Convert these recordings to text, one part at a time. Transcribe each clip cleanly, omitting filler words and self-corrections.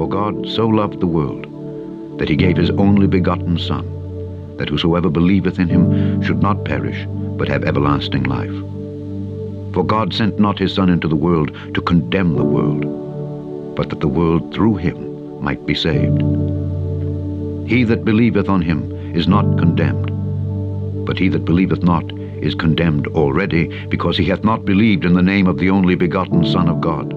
For God so loved the world, that he gave his only begotten Son, that whosoever believeth in him should not perish, but have everlasting life. For God sent not his Son into the world to condemn the world, but that the world through him might be saved. He that believeth on him is not condemned, but he that believeth not is condemned already, because he hath not believed in the name of the only begotten Son of God.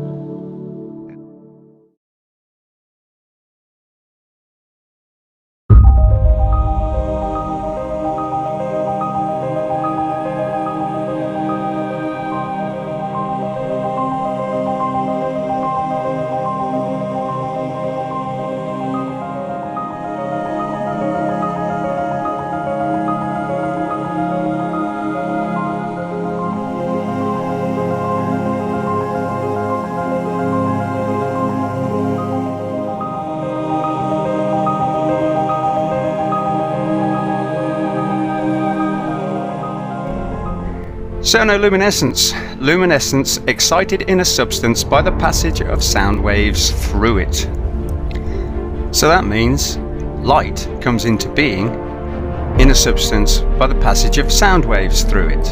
Sonoluminescence. Luminescence excited in a substance by the passage of sound waves through it. So that means light comes into being in a substance by the passage of sound waves through it.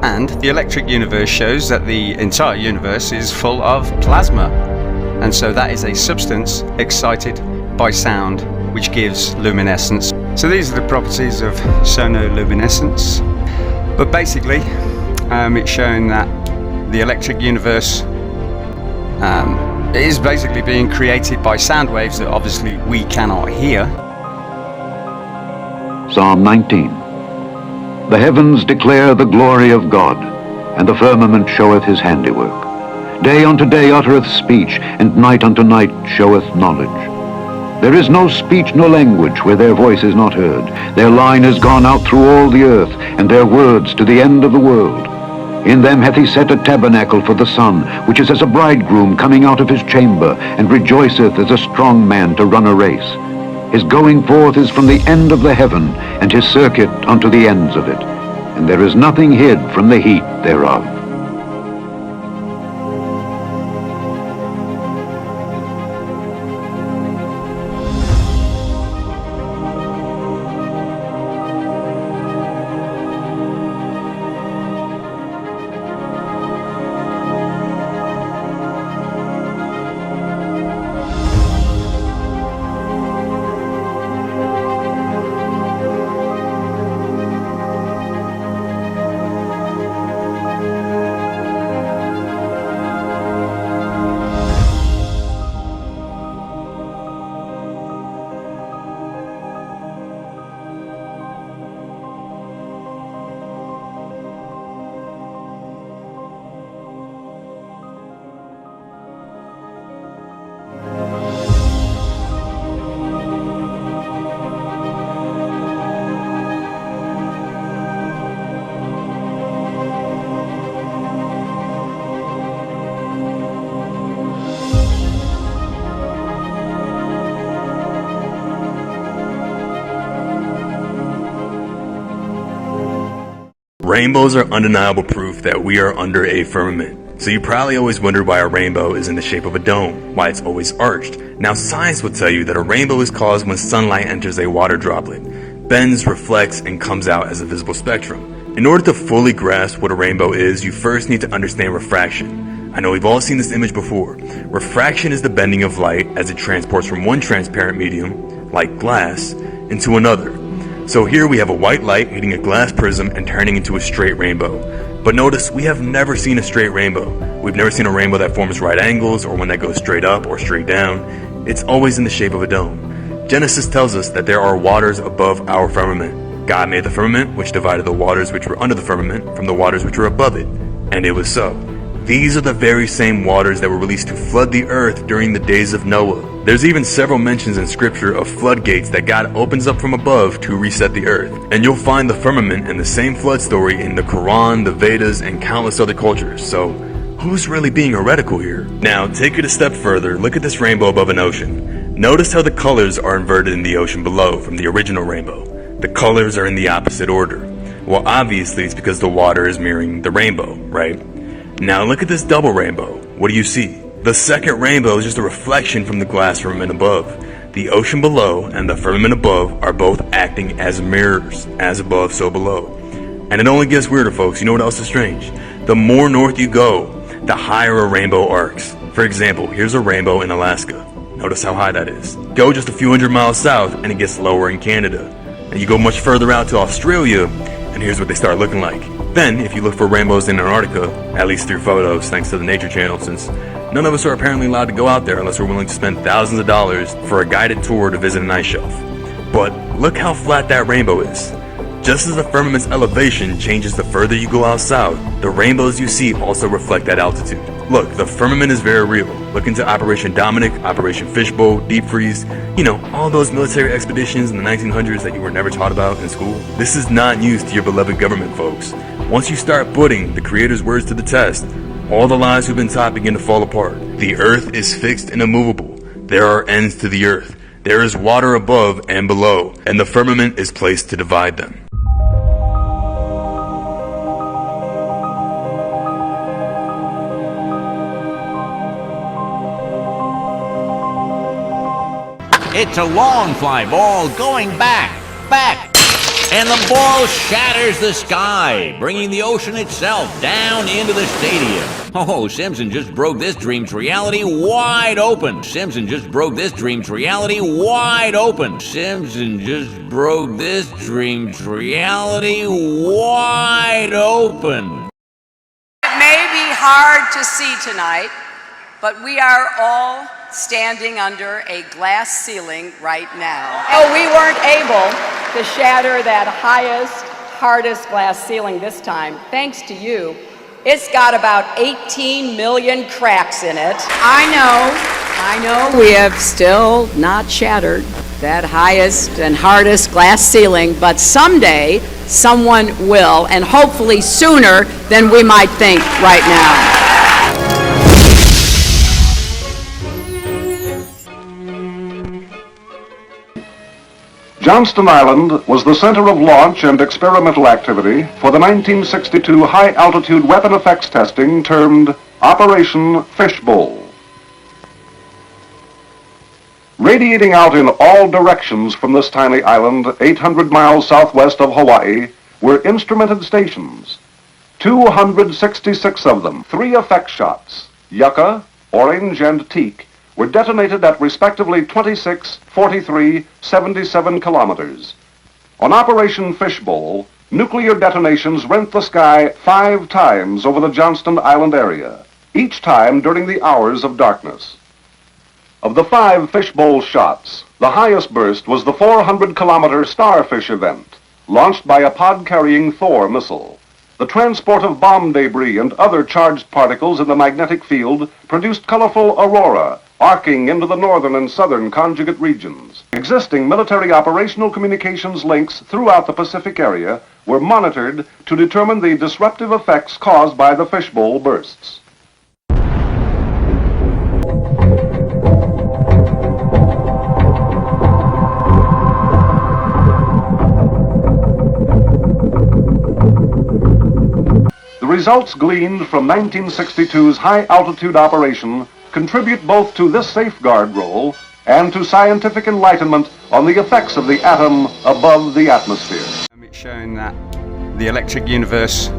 And the electric universe shows that the entire universe is full of plasma. And so that is a substance excited by sound, which gives luminescence. So these are the properties of sonoluminescence. But basically, it's showing that the electric universe is basically being created by sound waves that obviously we cannot hear. Psalm 19. The heavens declare the glory of God, and the firmament showeth his handiwork. Day unto day uttereth speech, and night unto night showeth knowledge. There is no speech nor language where their voice is not heard. Their line is gone out through all the earth, and their words to the end of the world. In them hath he set a tabernacle for the sun, which is as a bridegroom coming out of his chamber, and rejoiceth as a strong man to run a race. His going forth is from the end of the heaven, and his circuit unto the ends of it. And there is nothing hid from the heat thereof. Rainbows are undeniable proof that we are under a firmament. So you probably always wondered why a rainbow is in the shape of a dome, why it's always arched. Now science will tell you that a rainbow is caused when sunlight enters a water droplet, bends, reflects, and comes out as a visible spectrum. In order to fully grasp what a rainbow is, you first need to understand refraction. I know we've all seen this image before. Refraction is the bending of light as it transports from one transparent medium, like glass, into another. So here we have a white light hitting a glass prism and turning into a straight rainbow. But notice, we have never seen a straight rainbow. We've never seen a rainbow that forms right angles or one that goes straight up or straight down. It's always in the shape of a dome. Genesis tells us that there are waters above our firmament. God made the firmament, which divided the waters which were under the firmament from the waters which were above it. And it was so. These are the very same waters that were released to flood the earth during the days of Noah. There's even several mentions in scripture of floodgates that God opens up from above to reset the earth. And you'll find the firmament and the same flood story in the Quran, the Vedas, and countless other cultures. So, who's really being heretical here? Now, take it a step further. Look at this rainbow above an ocean. Notice how the colors are inverted in the ocean below from the original rainbow. The colors are in the opposite order. Well, obviously it's because the water is mirroring the rainbow, right? Now look at this double rainbow. What do you see? The second rainbow is just a reflection from the glass firmament above. The ocean below and the firmament above are both acting as mirrors, as above, so below. And it only gets weirder, folks. You know what else is strange? The more north you go, the higher a rainbow arcs. For example, here's a rainbow in Alaska. Notice how high that is. Go just a few hundred miles south and it gets lower in Canada. And you go much further out to Australia, and here's what they start looking like. Then, if you look for rainbows in Antarctica, at least through photos, thanks to the Nature Channel, since none of us are apparently allowed to go out there unless we're willing to spend thousands of dollars for a guided tour to visit an ice shelf. But look how flat that rainbow is. Just as the firmament's elevation changes the further you go out south, the rainbows you see also reflect that altitude. Look, the firmament is very real. Look into Operation Dominic, Operation Fishbowl, Deep Freeze, all those military expeditions in the 1900s that you were never taught about in school. This is not news to your beloved government, folks. Once you start putting the Creator's words to the test, all the lies we've been taught begin to fall apart. The earth is fixed and immovable. There are ends to the earth. There is water above and below, and the firmament is placed to divide them. It's a long fly ball going back, and the ball shatters the sky, bringing the ocean itself down into the stadium. Oh, Simpson just broke this dream's reality wide open. Simpson just broke this dream's reality wide open. Simpson just broke this dream's reality wide open. It may be hard to see tonight, but we are all standing under a glass ceiling right now. Oh, we weren't able to shatter that highest, hardest glass ceiling this time, thanks to you. It's got about 18 million cracks in it. I know, we have still not shattered that highest and hardest glass ceiling, but someday someone will, and hopefully sooner than we might think right now. Johnston Island was the center of launch and experimental activity for the 1962 high-altitude weapon effects testing termed Operation Fishbowl. Radiating out in all directions from this tiny island, 800 miles southwest of Hawaii, were instrumented stations. 266 of them, 3 effect shots, yucca, orange, and teak, were detonated at respectively 26, 43, 77 kilometers. On Operation Fishbowl, nuclear detonations rent the sky 5 times over the Johnston Island area, each time during the hours of darkness. Of the 5 fishbowl shots, the highest burst was the 400-kilometer Starfish event, launched by a pod-carrying Thor missile. The transport of bomb debris and other charged particles in the magnetic field produced colorful aurora, arcing into the northern and southern conjugate regions. Existing military operational communications links throughout the Pacific area were monitored to determine the disruptive effects caused by the fishbowl bursts. The results gleaned from 1962's high-altitude operation contribute both to this safeguard role and to scientific enlightenment on the effects of the atom above the atmosphere. It's showing that the electric universe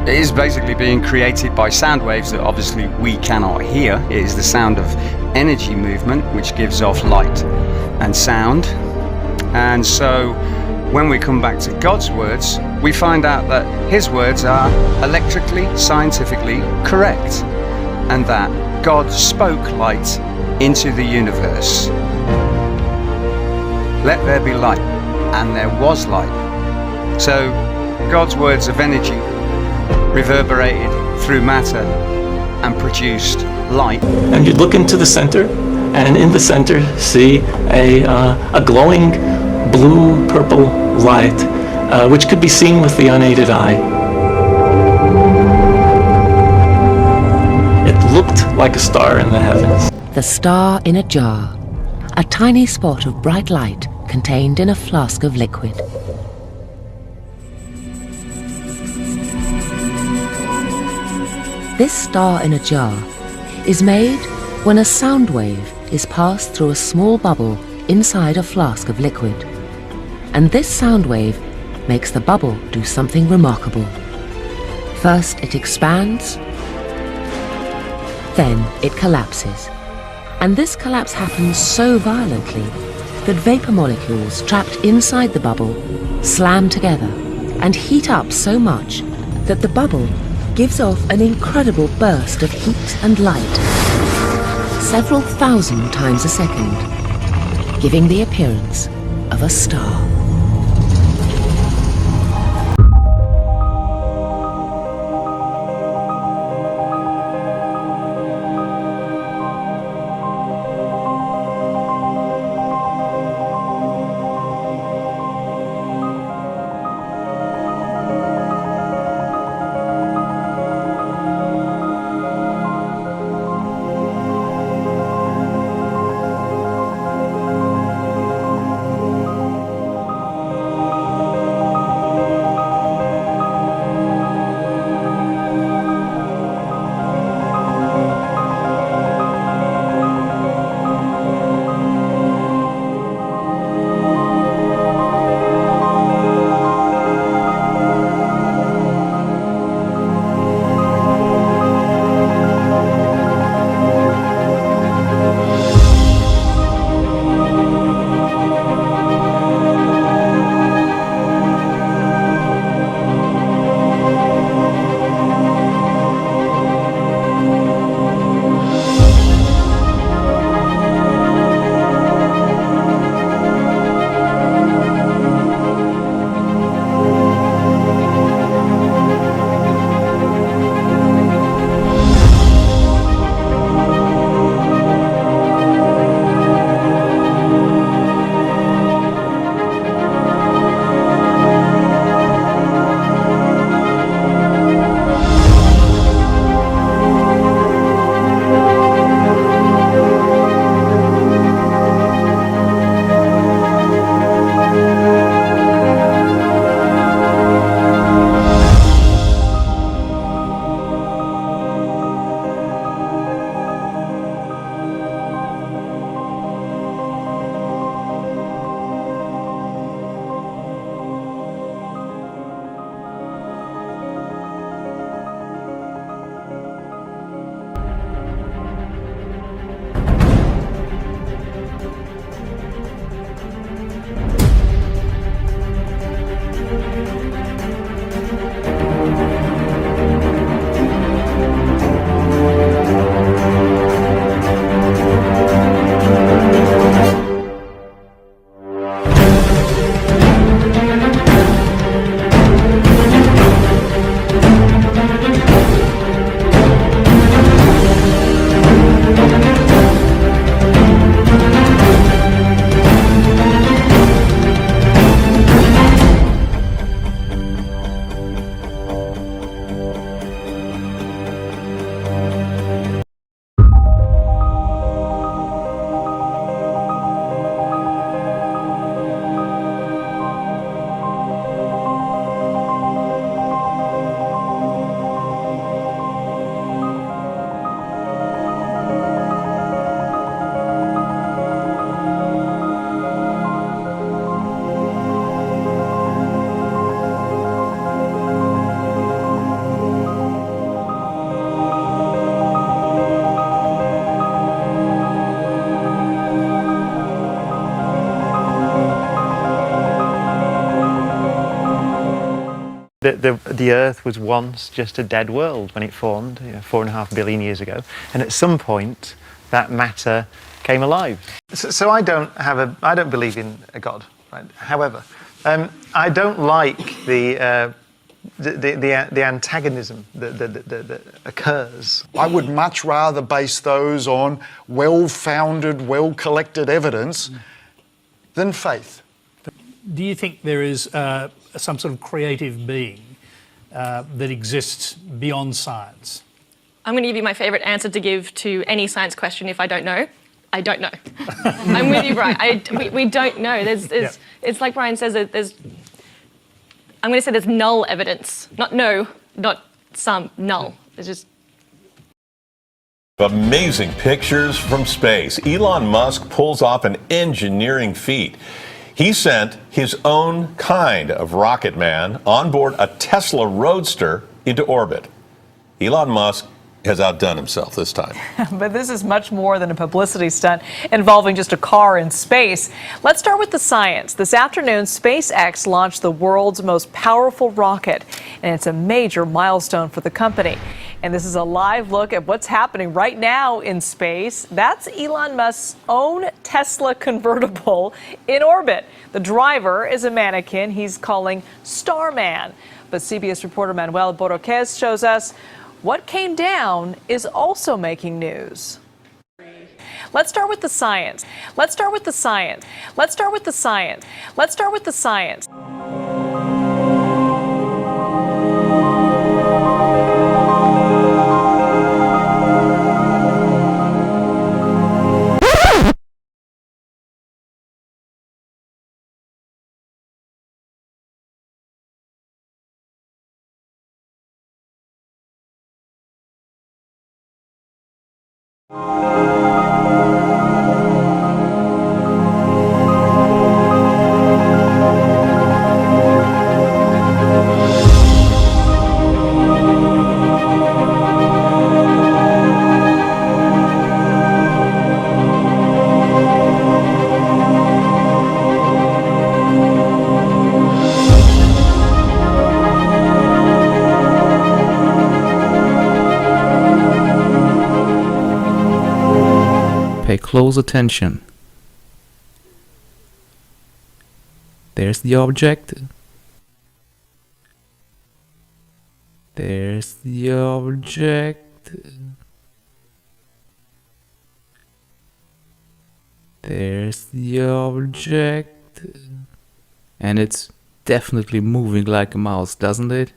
is basically being created by sound waves that obviously we cannot hear. It is the sound of energy movement which gives off light and sound. And so when we come back to God's words, we find out that his words are electrically, scientifically correct, and that God spoke light into the universe. Let there be light, and there was light. So God's words of energy reverberated through matter and produced light. And you look into the center, and in the center see a glowing blue-purple light, which could be seen with the unaided eye. It looked like a star in the heavens. The star in a jar, a tiny spot of bright light contained in a flask of liquid. This star in a jar is made when a sound wave is passed through a small bubble inside a flask of liquid. And this sound wave makes the bubble do something remarkable. First it expands, then it collapses. And this collapse happens so violently that vapor molecules trapped inside the bubble slam together and heat up so much that the bubble gives off an incredible burst of heat and light, several thousand times a second, giving the appearance of a star. The Earth was once just a dead world when it formed, 4.5 billion years ago, and at some point that matter came alive. So I don't believe in a God, right? However, I don't like the antagonism that occurs. I would much rather base those on well-founded, well-collected evidence than faith. Do you think there is some sort of creative being that exists beyond science? I'm going to give you my favourite answer to give to any science question if I don't know. I don't know. I'm with you, Brian. We don't know. It's like Brian says, I'm going to say there's null evidence. Not no, not some, null. There's just Amazing pictures from space. Elon Musk pulls off an engineering feat. He sent his own kind of rocket man on board a Tesla Roadster into orbit. Elon Musk has outdone himself this time. But this is much more than a publicity stunt involving just a car in space. Let's start with the science. This afternoon, SpaceX launched the world's most powerful rocket, and it's a major milestone for the company. And this is a live look at what's happening right now in space. That's Elon Musk's own Tesla convertible in orbit. The driver is a mannequin he's calling Starman. But CBS reporter Manuel Borroquez shows us what came down is also making news. Let's start with the science. Let's start with the science. Let's start with the science. Let's start with the science. Pay close attention. There's the object. There's the object. There's the object. And it's definitely moving like a mouse, doesn't it?